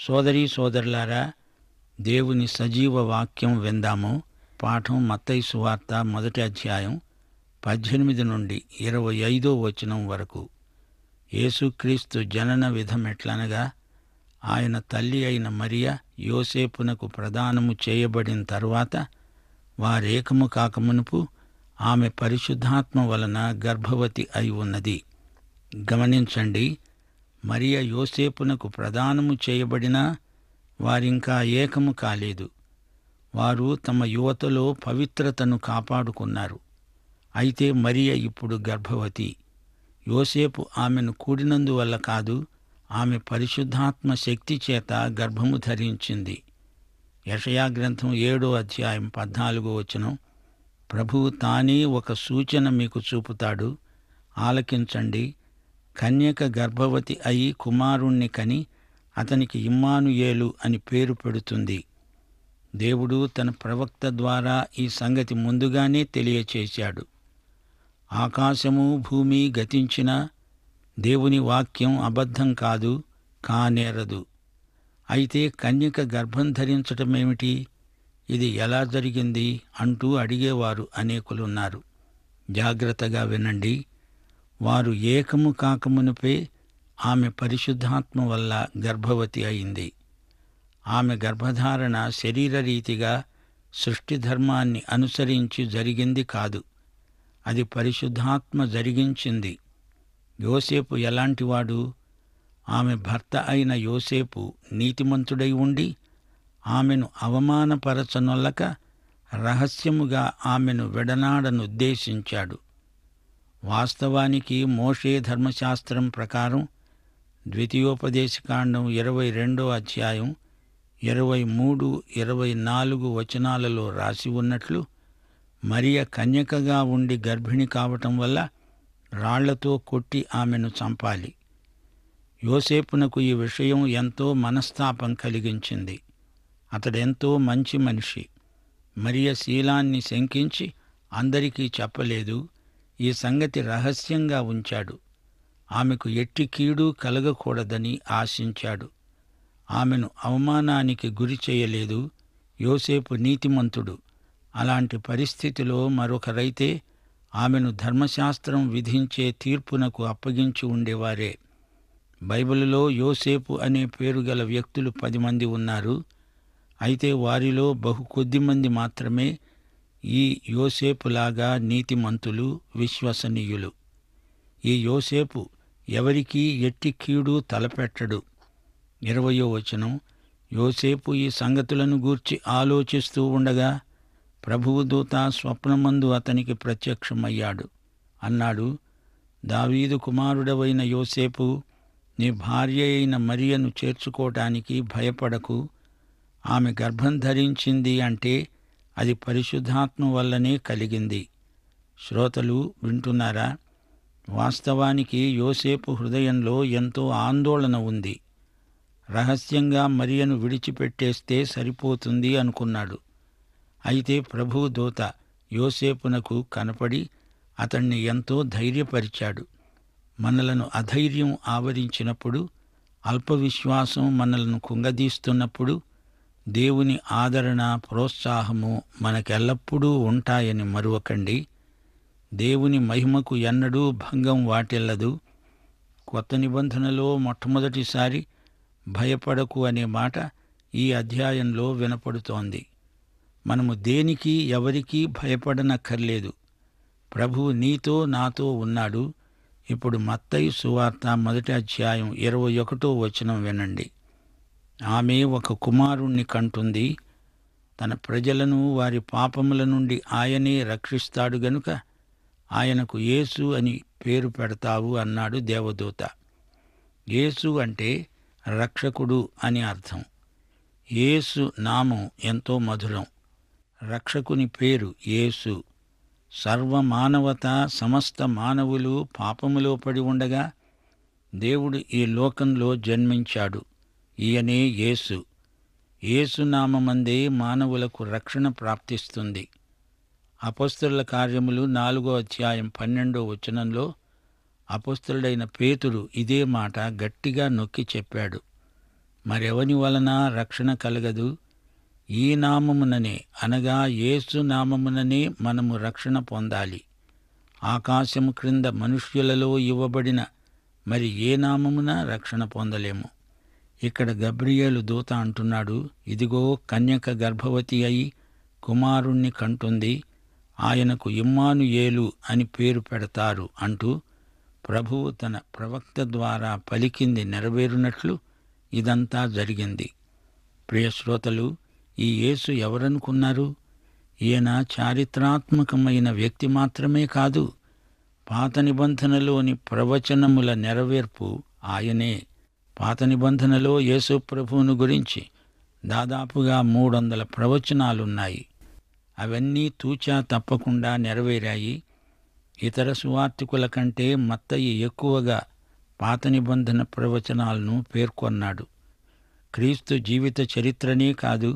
సోదరీ సోదరులారా, దేవుని సజీవ వాక్యం విందాము. పాఠం మత్తయి సువార్త 1వ అధ్యాయం 18 నుండి 25వ వచనం వరకు. యేసుక్రీస్తు జనన విధమెట్లనగా, ఆయన తల్లి అయిన మరియ యోసేపునకు ప్రదానము చేయబడిన తరువాత వారేకము కాకమునుపు ఆమె పరిశుద్ధాత్మ వలన గర్భవతి అయి ఉన్నది. గమనించండి, మరియ యోసేపునకు ప్రదానము చేయబడినా వారింకా ఏకము కాలేదు. వారు తమ యువతలో పవిత్రతను కాపాడుకున్నారు. అయితే మరియ ఇప్పుడు గర్భవతి. యోసేపు ఆమెను కూడినందువల్ల కాదు, ఆమె పరిశుద్ధాత్మ శక్తి చేత గర్భము ధరించింది. యెషయా గ్రంథం 7వ అధ్యాయం 14వ వచనం, ప్రభువు తానే ఒక సూచన మీకు చూపుతాడు, ఆలకించండి. కన్యక గర్భవతి అయి కుమారుణ్ణి కని అతనికి ఇమ్మానుయేలు అని పేరు పెడుతుంది. దేవుడు తన ప్రవక్త ద్వారా ఈ సంగతి ముందుగానే తెలియచేశాడు. ఆకాశము భూమి గతించినా దేవుని వాక్యం అబద్ధం కాదు, కానేరదు. అయితే కన్యక గర్భం ధరించటమేమిటి? ఇది ఎలా జరిగింది అంటూ అడిగేవారు అనేకులున్నారు. జాగ్రత్తగా వినండి. వారు ఏకము కాకమునుపే ఆమె పరిశుద్ధాత్మ వల్ల గర్భవతి అయింది. ఆమె గర్భధారణ శరీరరీతిగా సృష్టి ధర్మాన్ని అనుసరించి జరిగింది కాదు, అది పరిశుద్ధాత్మ జరిగించింది. యోసేపు ఎలాంటివాడు? ఆమె భర్త అయిన యోసేపు నీతిమంతుడై ఉండి ఆమెను అవమానపరచనొల్లక రహస్యముగా ఆమెను విడనాడనుద్దేశించాడు. వాస్తవానికి మోషే ధర్మశాస్త్రం ప్రకారం ద్వితీయోపదేశకాండం 22వ అధ్యాయం 23, 24 వచనాలలో రాసి ఉన్నట్లు, మరియ కన్యకగా ఉండి గర్భిణి కావటం వల్ల రాళ్లతో కొట్టి ఆమెను చంపాలి. యోసేపునకు ఈ విషయం ఎంతో మనస్తాపం కలిగించింది. అతడెంతో మంచి మనిషి. మరియ శీలాన్ని శంకించి అందరికీ చెప్పలేదు. ఈ సంగతి రహస్యంగా ఉంచాడు. ఆమెకు ఎట్టి కీడు కలగకూడదని ఆశించాడు. ఆమెను అవమానానికి గురి చేయలేదు. యోసేపు నీతిమంతుడు. అలాంటి పరిస్థితిలో మరొకరైతే ఆమెను ధర్మశాస్త్రం విధించే తీర్పునకు అప్పగించి ఉండేవారే. బైబిలులో యోసేపు అనే పేరు గల వ్యక్తులు 10 మంది ఉన్నారు. అయితే వారిలో బహు కొద్ది మంది మాత్రమే ఈ యోసేపులాగా నీతిమంతులు, విశ్వసనీయులు. ఈ యోసేపు ఎవరికీ ఎట్టి కీడు తలపెట్టడు. 20వ వచనం, యోసేపు ఈ సంగతులను గూర్చి ఆలోచిస్తూ ఉండగా ప్రభువు దూత స్వప్నమందు అతనికి ప్రత్యక్షమయ్యాడు. అన్నాడు, దావీదు కుమారుడవైన యోసేపు, నీ భార్య అయిన మరియను చేర్చుకోవటానికి భయపడకు. ఆమె గర్భం ధరించింది అంటే అది పరిశుద్ధాత్మ వల్లనే కలిగింది. శ్రోతలు వింటున్నారా? వాస్తవానికి యోసేపు హృదయంలో ఎంతో ఆందోళన ఉంది. రహస్యంగా మరియను విడిచిపెట్టేస్తే సరిపోతుంది అనుకున్నాడు. అయితే ప్రభువు దూత యోసేపునకు కనపడి అతణ్ణి ఎంతో ధైర్యపరిచాడు. మనలను అధైర్యం ఆవరించినప్పుడు, అల్పవిశ్వాసం మనలను కుంగదీస్తున్నప్పుడు దేవుని ఆదరణ, ప్రోత్సాహము మనకెల్లప్పుడూ ఉంటాయని మరువకండి. దేవుని మహిమకు ఎన్నడూ భంగం వాటిల్లదు. కొత్త నిబంధనలో మొట్టమొదటిసారి భయపడకు అనే మాట ఈ అధ్యాయంలో వినపడుతోంది. మనము దేనికి ఎవరికీ భయపడనక్కర్లేదు. ప్రభువు నీతో నాతో ఉన్నాడు. ఇప్పుడు మత్తయి సువార్త 1వ అధ్యాయం 21వ వచనం వినండి. ఆమె ఒక కుమారుణ్ణి కంటుంది. తన ప్రజలను వారి పాపముల నుండి ఆయనే రక్షిస్తాడు గనుక ఆయనకు యేసు అని పేరు పెడతావు అన్నాడు దేవదూత. యేసు అంటే రక్షకుడు అని అర్థం. యేసు నామం ఎంతో మధురం. రక్షకుని పేరు యేసు. సర్వమానవత, సమస్త మానవులు పాపములో పడి ఉండగా దేవుడు ఈ లోకంలో జన్మించాడు. ఈయనే యేసు. యేసు నామమందే మానవులకు రక్షణ ప్రాప్తిస్తుంది. అపొస్తలుల కార్యములు 4వ అధ్యాయం 12వ వచనంలో అపొస్తలుడైన పేతురు ఇదే మాట గట్టిగా నొక్కి చెప్పాడు. మరెవని వలన రక్షణ కలగదు. ఈ నామముననే, అనగా యేసు నామముననే మనము రక్షణ పొందాలి. ఆకాశము క్రింద మనుష్యులలో ఇవ్వబడిన మరి ఏ నామమున రక్షణ పొందలేము. ఇక్కడ గబ్రియేలు దూత అంటున్నాడు, ఇదిగో కన్యక గర్భవతి అయి కుమారుణ్ణి కంటుంది, ఆయనకు ఇమ్మానుయేలు అని పేరు పెడతారు అంటూ ప్రభువు తన ప్రవక్త ద్వారా పలికింది నెరవేరునట్లు ఇదంతా జరిగింది. ప్రియశ్రోతలు, ఈ యేసు ఎవరనుకున్నారు? ఈయన చారిత్రాత్మకమైన వ్యక్తి మాత్రమే కాదు, పాత నిబంధనలోని ప్రవచనముల నెరవేర్పు ఆయనే. పాత నిబంధనలో యేసు ప్రభువును గురించి దాదాపుగా 300 ప్రవచనాలున్నాయి. అవన్నీ తూచా తప్పకుండా నెరవేరాయి. ఇతర సువార్తికుల కంటే మత్తయి ఎక్కువగా పాత నిబంధన ప్రవచనాలను పేర్కొన్నాడు. క్రీస్తు జీవిత చరిత్రనే కాదు,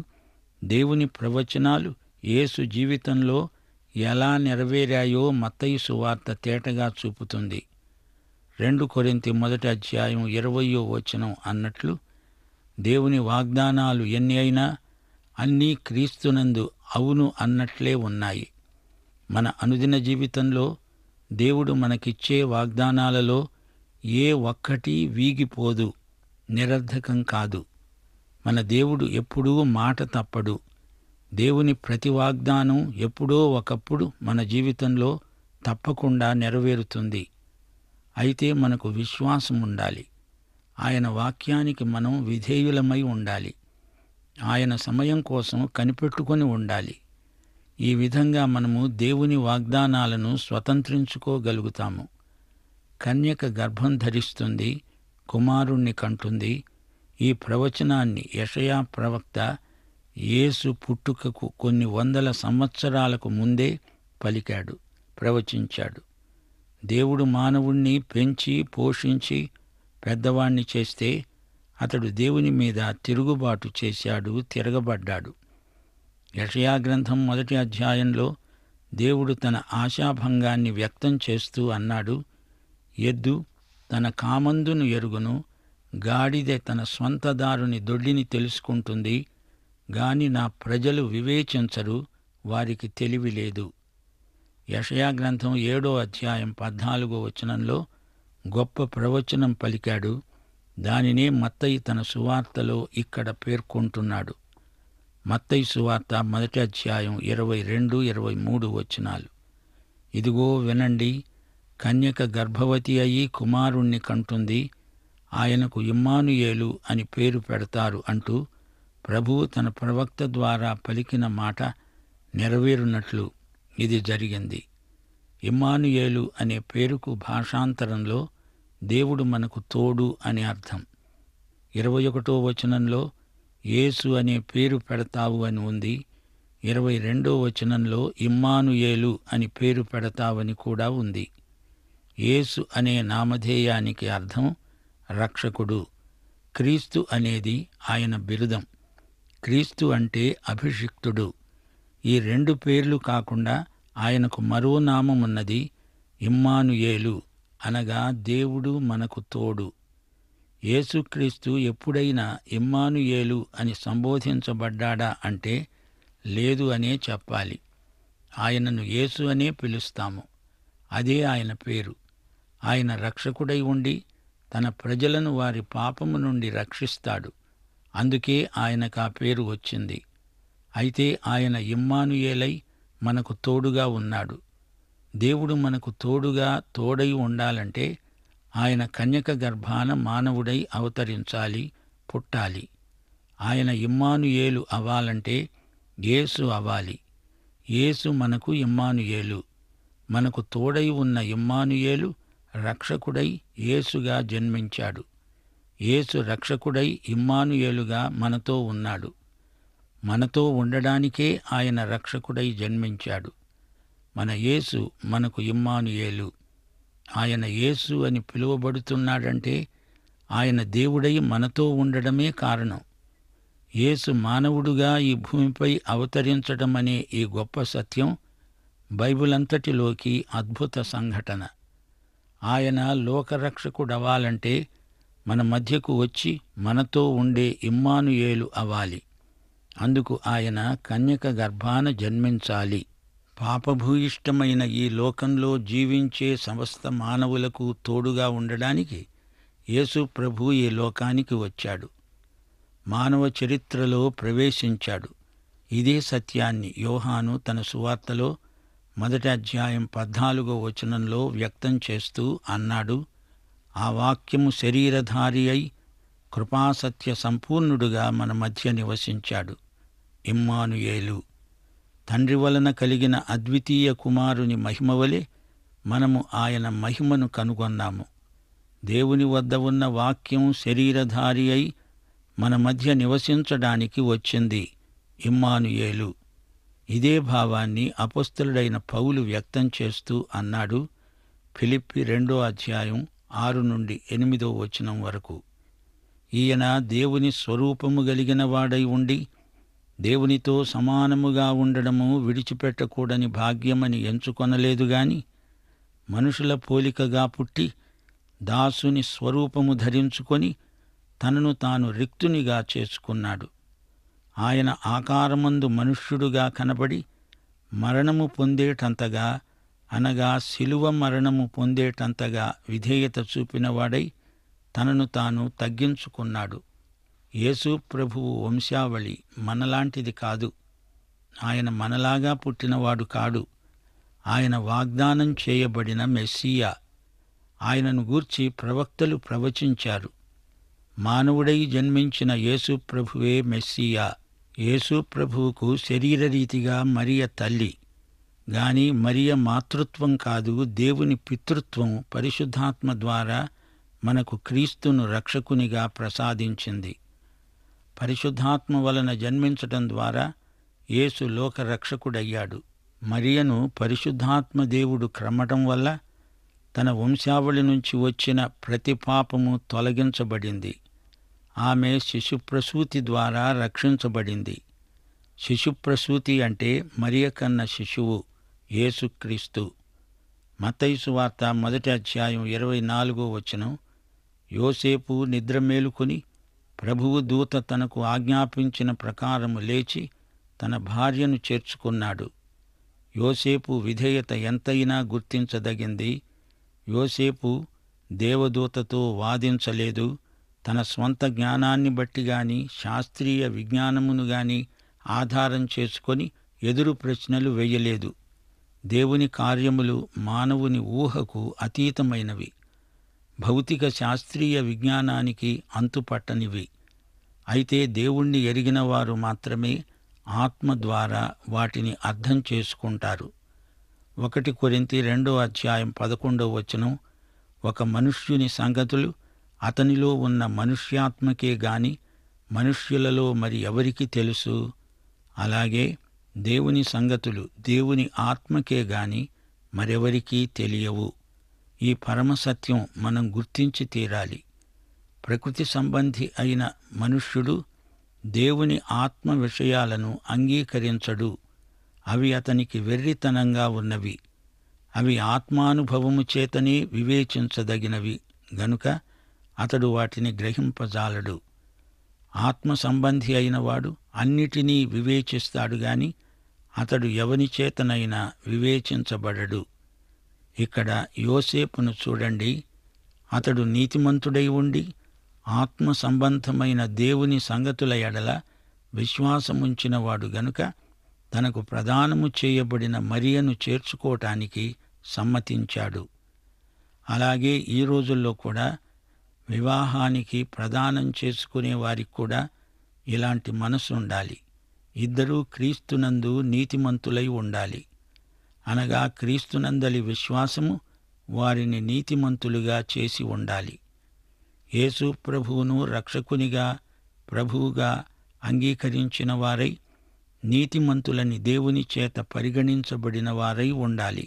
దేవుని ప్రవచనాలు యేసు జీవితంలో ఎలా నెరవేరాయో మత్తయి సువార్త తేటగా చూపుతుంది. 2 కొరింథీ 1:20 అన్నట్లు, దేవుని వాగ్దానాలు ఎన్ని అయినా అన్నీ క్రీస్తునందు అవును అన్నట్లే ఉన్నాయి. మన అనుదిన జీవితంలో దేవుడు మనకిచ్చే వాగ్దానాలలో ఏ ఒక్కటి వీగిపోదు, నిరర్ధకం కాదు. మన దేవుడు ఎప్పుడూ మాట తప్పడు. దేవుని ప్రతి వాగ్దానం ఎప్పుడో ఒకప్పుడు మన జీవితంలో తప్పకుండా నెరవేరుతుంది. అయితే మనకు విశ్వాసం ఉండాలి. ఆయన వాక్యానికి మనం విధేయులమై ఉండాలి. ఆయన సమయం కోసం కనిపెట్టుకొని ఉండాలి. ఈ విధంగా మనము దేవుని వాగ్దానాలను స్వతంత్రించుకోగలుగుతాము. కన్యక గర్భం ధరిస్తుంది, కుమారుణ్ణి కంటుంది. ఈ ప్రవచనాన్ని యెషయా ప్రవక్త యేసు పుట్టుకకు కొన్ని 100 సంవత్సరాలకు ముందే పలికాడు, ప్రవచించాడు. దేవుడు మానవుణ్ణి పెంచి పోషించి పెద్దవాణ్ణి చేస్తే అతడు దేవుని మీద తిరుగుబాటు చేశాడు, తిరగబడ్డాడు. యెషయా గ్రంథం 1వ అధ్యాయంలో దేవుడు తన ఆశాభంగాన్ని వ్యక్తం చేస్తూ అన్నాడు, ఎద్దు తన కామందును ఎరుగును, గాడిద తన స్వంతదారుని దొడ్డిని తెలుసుకుంటుంది, గాని నా ప్రజలు వివేచించరు, వారికి తెలివి లేదు. యెషయా గ్రంథం 7వ అధ్యాయం 14 గొప్ప ప్రవచనం పలికాడు. దానినే మత్తయి తన సువార్తలో ఇక్కడ పేర్కొంటున్నాడు. మత్తయి సువార్త 1వ అధ్యాయం 22, 23 ఇదిగో వినండి, కన్యక గర్భవతి అయి కుమారుణ్ణి కంటుంది, ఆయనకు ఇమ్మానుయేలు అని పేరు పెడతారు అంటూ ప్రభువు తన ప్రవక్త ద్వారా పలికిన మాట నెరవేరునట్లు ఇది జరిగింది. ఇమ్మానుయేలు అనే పేరుకు భాషాంతరంలో దేవుడు మనకు తోడు అని అర్థం. 21 యేసు అనే పేరు పెడతావు అని ఉంది. 22 ఇమ్మానుయేలు అని పేరు పెడతావని కూడా ఉంది. యేసు అనే నామధేయానికి అర్థం రక్షకుడు. క్రీస్తు అనేది ఆయన బిరుదం. క్రీస్తు అంటే అభిషిక్తుడు. ఈ 2 పేర్లు కాకుండా ఆయనకు మరో నామమున్నది, ఇమ్మానుయేలు, అనగా దేవుడు మనకు తోడు. యేసుక్రీస్తు ఎప్పుడైనా ఇమ్మానుయేలు అని సంబోధించబడ్డాడా అంటే లేదు అనే చెప్పాలి. ఆయనను యేసు అనే పిలుస్తాము. అదే ఆయన పేరు. ఆయన రక్షకుడై ఉండి తన ప్రజలను వారి పాపము నుండి రక్షిస్తాడు. అందుకే ఆయనకు ఆ పేరు వచ్చింది. అయితే ఆయన ఇమ్మానుయేలై మనకు తోడుగా ఉన్నాడు. దేవుడు మనకు తోడై ఉండాలంటే ఆయన కన్యక గర్భాన మానవుడై అవతరించాలి, పుట్టాలి. ఆయన ఇమ్మానుయేలు అవ్వాలంటే యేసు అవ్వాలి. యేసు మనకు ఇమ్మానుయేలు. మనకు తోడై ఉన్న ఇమ్మానుయేలు రక్షకుడై యేసుగా జన్మించాడు. యేసు రక్షకుడై ఇమ్మానుయేలుగా మనతో ఉన్నాడు. మనతో ఉండడానికే ఆయన రక్షకుడై జన్మించాడు. మన యేసు మనకు ఇమ్మానుయేలు. ఆయన యేసు అని పిలువబడుతున్నాడంటే ఆయన దేవుడై మనతో ఉండడమే కారణం. యేసు మానవుడుగా ఈ భూమిపై అవతరించడం అనే ఈ గొప్ప సత్యం బైబిల్ అంతటిలోకి అద్భుత సంఘటన. ఆయన లోకరక్షకుడవ్వాలంటే మన మధ్యకు వచ్చి మనతో ఉండే ఇమ్మానుయేలు అవ్వాలి. అందుకు ఆయన కన్యక గర్భాన జన్మించాలి. పాపభూయిష్టమైన ఈ లోకంలో జీవించే సమస్త మానవులకు తోడుగా ఉండడానికి యేసు ప్రభు ఈ లోకానికి వచ్చాడు. మానవ చరిత్రలో ప్రవేశించాడు. ఇదే సత్యాన్ని యోహాను తన సువార్తలో 1వ అధ్యాయం 14వ వచనంలో వ్యక్తం చేస్తూ అన్నాడు, ఆ వాక్యము శరీరధారి అయి కృపాసత్య సంపూర్ణుడుగా మన మధ్య నివసించాడు. ఇమ్మానుయేలు, తండ్రి వలన కలిగిన అద్వితీయ కుమారుని మహిమవలె మనము ఆయన మహిమను కనుగొన్నాము. దేవుని వద్ద ఉన్న వాక్యం శరీరధారి అయి మన మధ్య నివసించడానికి వచ్చింది. ఇమ్మానుయేలు. ఇదే భావాన్ని అపొస్తలుడైన పౌలు వ్యక్తం చేస్తూ అన్నాడు, ఫిలిప్పి 2వ అధ్యాయం 6 నుండి 8వ వచనం వరకు. ఈయన దేవుని స్వరూపము గలిగిన వాడై ఉండి దేవునితో సమానముగా ఉండడము విడిచిపెట్టకూడని భాగ్యమని ఎంచుకొనలేదు గాని, మనుషుల పోలికగా పుట్టి దాసుని స్వరూపము ధరించుకొని తనను తాను రిక్తునిగా చేసుకున్నాడు. ఆయన ఆకారమందు మనుష్యుడుగా కనబడి మరణము పొందేటంతగా, అనగా శిలువ మరణము పొందేటంతగా విధేయత చూపినవాడై తనను తాను తగ్గించుకున్నాడు. యేసు ప్రభువు వంశావళి మనలాంటిది కాదు. ఆయన మనలాగా పుట్టినవాడు కాడు. ఆయన వాగ్దానం చేయబడిన మెస్సియా. ఆయనను గూర్చి ప్రవక్తలు ప్రవచించారు. మానవుడై జన్మించిన యేసు ప్రభువే మెస్సియా. యేసు ప్రభువుకు శరీరరీతిగా మరియ తల్లి, గాని మరియ మాతృత్వం కాదు, దేవుని పితృత్వం పరిశుద్ధాత్మ ద్వారా మనకు క్రీస్తును రక్షకునిగా ప్రసాదించింది. పరిశుద్ధాత్మ వలన జన్మించటం ద్వారా యేసు లోకరక్షకుడయ్యాడు. మరియను పరిశుద్ధాత్మ దేవుడు క్రమ్మటం వల్ల తన వంశావళి నుంచి వచ్చిన ప్రతి పాపము తొలగించబడింది. ఆమె శిశుప్రసూతి ద్వారా రక్షించబడింది. శిశుప్రసూతి అంటే మరియ కన్న శిశువు యేసుక్రీస్తు. మత్తయి సువార్త 1వ అధ్యాయం 24వ వచనం, యోసేపు నిద్ర మేలుకొని ప్రభువు దూత తనకు ఆజ్ఞాపించిన ప్రకారము లేచి తన భార్యను చేర్చుకున్నాడు. యోసేపు విధేయత ఎంతైనా గుర్తించదగింది. యోసేపు దేవదూతతో వాదించలేదు. తన స్వంత జ్ఞానాన్ని బట్టి గాని శాస్త్రీయ విజ్ఞానమును గాని ఆధారం చేసుకొని ఎదురు ప్రశ్నలు వెయ్యలేదు. దేవుని కార్యములు మానవుని ఊహకు అతీతమైనవి. భౌతిక శాస్త్రీయ విజ్ఞానానికి అంతుపట్టనివి. అయితే దేవుణ్ణి ఎరిగిన వారు మాత్రమే ఆత్మ ద్వారా వాటిని అర్థం చేసుకుంటారు. 1 కొరింథీ 2వ అధ్యాయం 11వ వచనం, ఒక మనుష్యుని సంగతులు అతనిలో ఉన్న మనుష్యాత్మకే గాని మనుష్యులలో మరి ఎవరికి తెలుసు? అలాగే దేవుని సంగతులు దేవుని ఆత్మకే గాని మరెవరికీ తెలియవు. ఈ పరమసత్యం మనం గుర్తించి తీరాలి. ప్రకృతి సంబంధి అయిన మనుష్యుడు దేవుని ఆత్మ విషయాలను అంగీకరించడు. అవి అతనికి వెర్రితనంగా ఉన్నవి. అవి ఆత్మానుభవము చేతనే వివేచించదగినవి గనుక అతడు వాటిని గ్రహింపజాలడు. ఆత్మ సంబంధి అయినవాడు అన్నిటినీ వివేచిస్తాడు గాని అతడు ఎవని చేతనైనా వివేచించబడడు. ఇక్కడ యోసేపును చూడండి. అతడు నీతిమంతుడై ఉండి ఆత్మ సంబంధమైన దేవుని సంగతుల ఎడల విశ్వాసముంచినవాడు గనుక తనకు ప్రదానము చేయబడిన మరియను చేర్చుకోవటానికి సమ్మతించాడు. అలాగే ఈ రోజుల్లో కూడా వివాహానికి ప్రదానం చేసుకునే వారికి కూడా ఇలాంటి మనసు ఉండాలి. ఇద్దరూ క్రీస్తునందు నీతిమంతులై ఉండాలి. అనగా క్రీస్తునందలి విశ్వాసము వారిని నీతిమంతులుగా చేసి ఉండాలి. యేసు ప్రభువును రక్షకునిగా ప్రభువుగా అంగీకరించిన వారై నీతిమంతులని దేవుని చేత పరిగణించబడిన వారై ఉండాలి.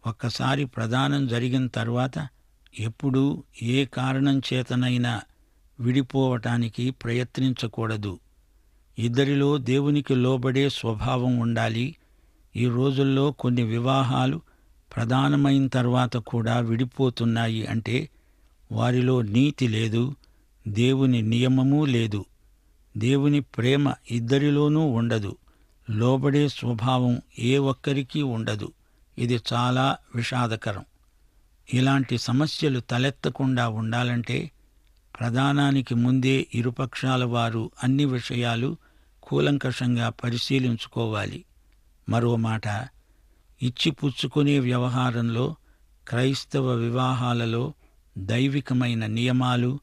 ఒక్కసారి ప్రదానం జరిగిన తర్వాత ఎప్పుడూ ఏ కారణం చేతనైనా విడిపోవటానికి ప్రయత్నించకూడదు. ఇద్దరిలో దేవునికి లోబడే స్వభావం ఉండాలి. ఈ రోజుల్లో కొన్ని వివాహాలు ప్రదానమైన తర్వాత కూడా విడిపోతున్నాయి అంటే వారిలో నీతి లేదు, దేవుని నియమమూ లేదు. దేవుని ప్రేమ ఇద్దరిలోనూ ఉండదు. లోబడే స్వభావం ఏ ఒక్కరికీ ఉండదు. ఇది చాలా విషాదకరం. ఇలాంటి సమస్యలు తలెత్తకుండా ఉండాలంటే ప్రధానానికి ముందే ఇరుపక్షాల వారు అన్ని విషయాలు కూలంకషంగా పరిశీలించుకోవాలి. మరో మాట, ఇచ్చిపుచ్చుకునే వ్యవహారంలో, క్రైస్తవ వివాహాలలో దైవికమైన నియమాలు,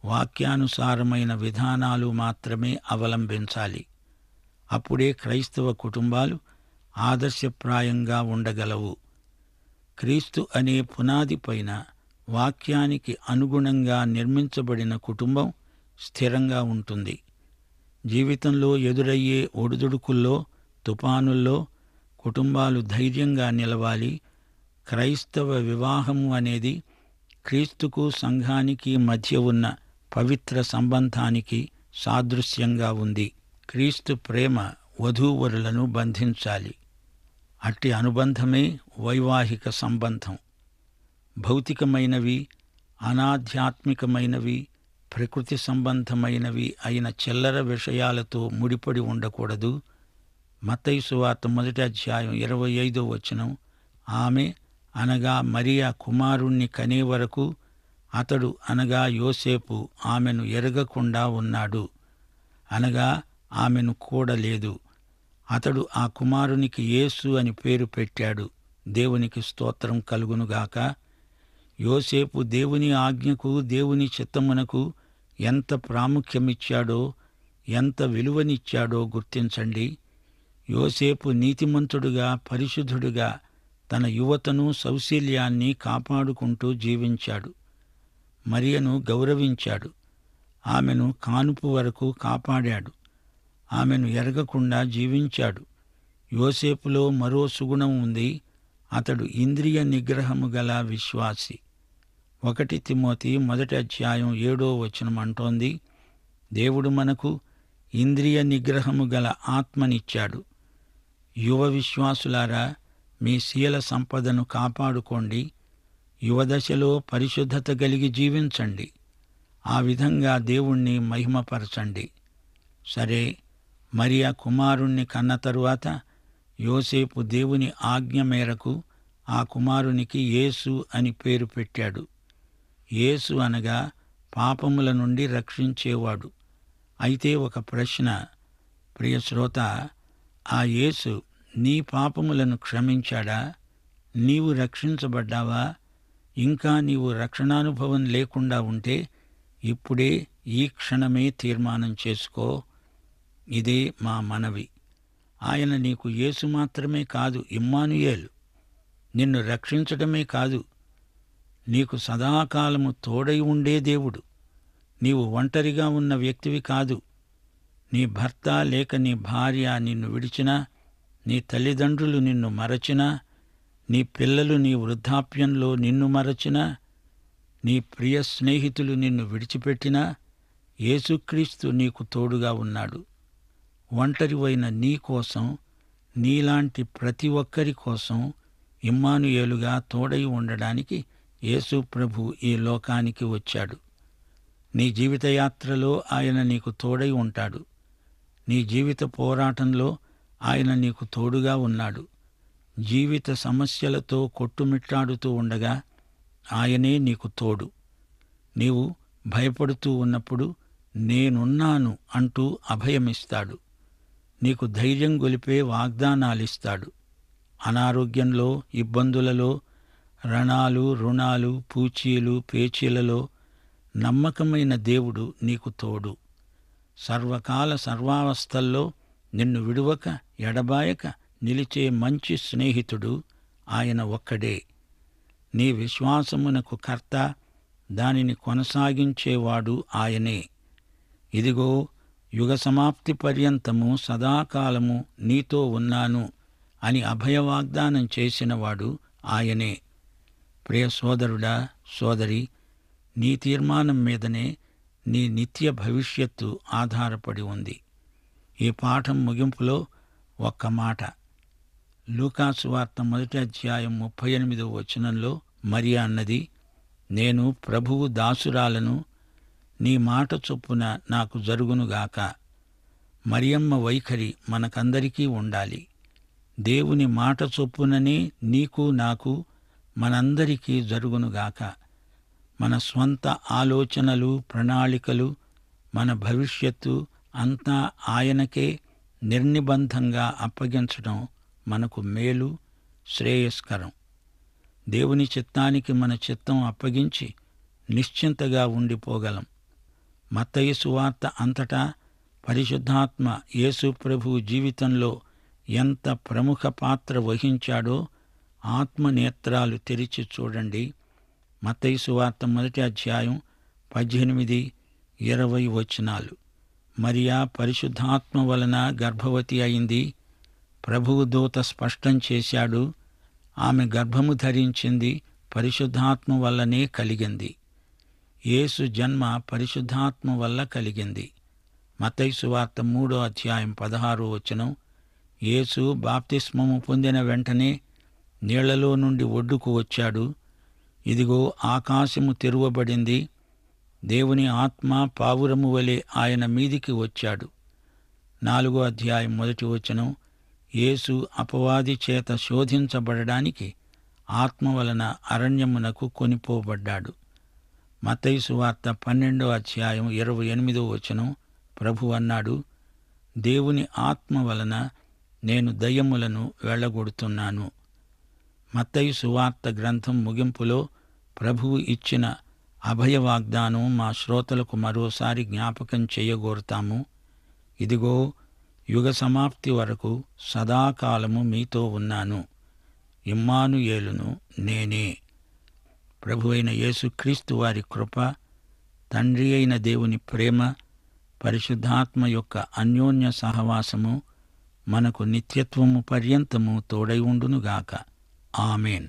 వాక్యానుసారమైన విధానాలు మాత్రమే అవలంబించాలి. అప్పుడే క్రైస్తవ కుటుంబాలు ఆదర్శప్రాయంగా ఉండగలవు. క్రీస్తు అనే పునాది పైన వాక్యానికి అనుగుణంగా నిర్మించబడిన కుటుంబం స్థిరంగా ఉంటుంది. జీవితంలో ఎదురయ్యే ఒడిదుడుకుల్లో, తుపానుల్లో కుటుంబాలు ధైర్యంగా నిలవాలి. క్రైస్తవ వివాహము అనేది క్రీస్తుకు సంఘానికి మధ్య ఉన్న పవిత్ర సంబంధానికి సాదృశ్యంగా ఉంది. క్రీస్తు ప్రేమ వధూవరులను బంధించాలి. అట్టి అనుబంధమే వైవాహిక సంబంధం. భౌతికమైనవి, అనాధ్యాత్మికమైనవి, ప్రకృతి సంబంధమైనవి అయిన చిల్లర విషయాలతో ముడిపడి ఉండకూడదు. మత్తయి సువార్త 1:25 ఆమె అనగా మరియా కుమారుణ్ణి కనే వరకు అతడు అనగా యోసేపు ఆమెను ఎరగకుండా ఉన్నాడు. అనగా ఆమెను కూడలేదు. అతడు ఆ కుమారునికి యేసు అని పేరు పెట్టాడు. దేవునికి స్తోత్రం కలుగునుగాక. యోసేపు దేవుని ఆజ్ఞకు, దేవుని చిత్తమునకు ఎంత ప్రాముఖ్యమిచ్చాడో, ఎంత విలువనిచ్చాడో గుర్తించండి. యోసేపు నీతిమంతుడుగా, పరిశుద్ధుడుగా తన యువతను, సౌశీల్యాన్ని కాపాడుకుంటూ జీవించాడు. మరియను గౌరవించాడు. ఆమెను కానుపు వరకు కాపాడాడు. ఆమెను ఎరగకుండా జీవించాడు. యోసేపులో మరో సుగుణం ఉంది. అతడు ఇంద్రియ నిగ్రహము గల విశ్వాసి. 1 తిమోతి 1:7 అంటోంది, దేవుడు మనకు ఇంద్రియ నిగ్రహము గల ఆత్మనిచ్చాడు. యువ విశ్వాసులారా, మీ శీల సంపదను కాపాడుకోండి. యువదశలో పరిశుద్ధత కలిగి జీవించండి. ఆ విధంగా దేవుణ్ణి మహిమపరచండి. సరే, మరియా కుమారుణ్ణి కన్న తరువాత యోసేపు దేవుని ఆజ్ఞ మేరకు ఆ కుమారునికి యేసు అని పేరు పెట్టాడు. యేసు అనగా పాపముల నుండి రక్షించేవాడు. అయితే ఒక ప్రశ్న, ప్రియ శ్రోత, ఆ యేసు నీ పాపములను క్షమించాడా? నీవు రక్షించబడ్డావా? ఇంకా నీవు రక్షణానుభవం లేకుండా ఉంటే ఇప్పుడే ఈ క్షణమే తీర్మానం చేసుకో. ఇదే మా మనవి. ఆయన నీకు యేసు మాత్రమే కాదు, ఇమ్మానుయేలు. నిన్ను రక్షించటమే కాదు, నీకు సదాకాలము తోడై ఉండే దేవుడు. నీవు ఒంటరిగా ఉన్న వ్యక్తివి కాదు. నీ భర్త లేక నీ భార్య నిన్ను విడిచినా, నీ తల్లిదండ్రులు నిన్ను మరచినా, నీ పిల్లలు నీ వృద్ధాప్యంలో నిన్ను మరచినా, నీ ప్రియ స్నేహితులు నిన్ను విడిచిపెట్టినా, యేసుక్రీస్తు నీకు తోడుగా ఉన్నాడు. ఒంటరివైన నీ కోసం, నీలాంటి ప్రతి ఒక్కరి కోసం ఇమ్మానుయేలుగా తోడై ఉండడానికి యేసు ప్రభు ఈ లోకానికి వచ్చాడు. నీ జీవితయాత్రలో ఆయన నీకు తోడై ఉంటాడు. నీ జీవిత పోరాటంలో ఆయన నీకు తోడుగా ఉన్నాడు. జీవిత సమస్యలతో కొట్టుమిట్టాడుతూ ఉండగా ఆయనే నీకు తోడు. నీవు భయపడుతూ ఉన్నప్పుడు నేనున్నాను అంటూ అభయమిస్తాడు. నీకు ధైర్యం గొలిపే వాగ్దానాలిస్తాడు. అనారోగ్యంలో, ఇబ్బందులలో, రణాలు, రుణాలు, పూచీలు, పేచీలలో నమ్మకమైన దేవుడు నీకు తోడు. సర్వకాల సర్వావస్థల్లో నిన్ను విడువక, ఎడబాయక నిలిచే మంచి స్నేహితుడు ఆయన ఒక్కడే. నీ విశ్వాసమునకు కర్త, దానిని కొనసాగించేవాడు ఆయనే. ఇదిగో, యుగ సమాప్తి పర్యంతము సదాకాలము నీతో ఉన్నాను అని అభయవాగ్దానం చేసినవాడు ఆయనే. ప్రియ సోదరుడా, సోదరి, నీ తీర్మానం మీదనే నీ నిత్య భవిష్యత్తు ఆధారపడి ఉంది. ఈ పాఠం ముగింపులో ఒక్క మాట. లూకాసు వార్త 1:38 మరియా అన్నది, నేను ప్రభువు దాసురాలను, నీ మాట చొప్పున నాకు జరుగునుగాక. మరియమ్మ వైఖరి మనకందరికీ ఉండాలి. దేవుని మాట చొప్పుననే నీకు నాకు మనందరికీ జరుగునుగాక. మన స్వంత ఆలోచనలు, ప్రణాళికలు, మన భవిష్యత్తు అంతా ఆయనకే నిర్నిబంధంగా అప్పగించడం మనకు మేలు, శ్రేయస్కరం. దేవుని చిత్తానికి మన చిత్తం అప్పగించి నిశ్చింతగా ఉండిపోగలం. మత్తయి సువార్త అంతటా పరిశుద్ధాత్మ యేసు ప్రభువు జీవితంలో ఎంత ప్రముఖ పాత్ర వహించాడో ఆత్మనేత్రాలు తెరిచి చూడండి. మత్తయి సువార్త 1వ అధ్యాయం 18, 20 వచనాలు. మరియా పరిశుద్ధాత్మ వలన గర్భవతి అయింది. ప్రభువు దూత స్పష్టం చేశాడు. ఆమె గర్భము ధరించింది, పరిశుద్ధాత్మ వల్లనే కలిగింది. యేసు జన్మ పరిశుద్ధాత్మ వల్ల కలిగింది. మత్తయి సువార్త 3వ అధ్యాయం 16వ వచనం. యేసు బాప్తిస్మము పొందిన వెంటనే నీళ్లలో నుండి ఒడ్డుకు వచ్చాడు. ఇదిగో ఆకాశము తెరువబడింది. దేవుని ఆత్మ పావురము వలె ఆయన మీదికి వచ్చాడు. 4వ అధ్యాయం 1వ వచనం. యేసు అపవాది చేత శోధించబడడానికి ఆత్మ వలన అరణ్యమునకు కొనిపోబడ్డాడు. మత్తయి సువార్త 12వ అధ్యాయం 28వ వచనం. ప్రభు అన్నాడు, దేవుని ఆత్మ వలన నేను దయ్యములను వెళ్ళగొడుతున్నాను. మత్తయి సువార్త గ్రంథం ముగింపులో ప్రభువు ఇచ్చిన అభయ వాగ్దానం మా శ్రోతలకు మరోసారి జ్ఞాపకం చేయగోరుతాము. ఇదిగో, యుగ సమాప్తి వరకు సదాకాలము మీతో ఉన్నాను. ఇమ్మానుయేలును నేనే. ప్రభువైన యేసుక్రీస్తు వారి కృప, తండ్రి అయిన దేవుని ప్రేమ, పరిశుద్ధాత్మ యొక్క అన్యోన్య సహవాసము మనకు నిత్యత్వము పర్యంతము తోడై ఉండునుగాక. ఆమేన్.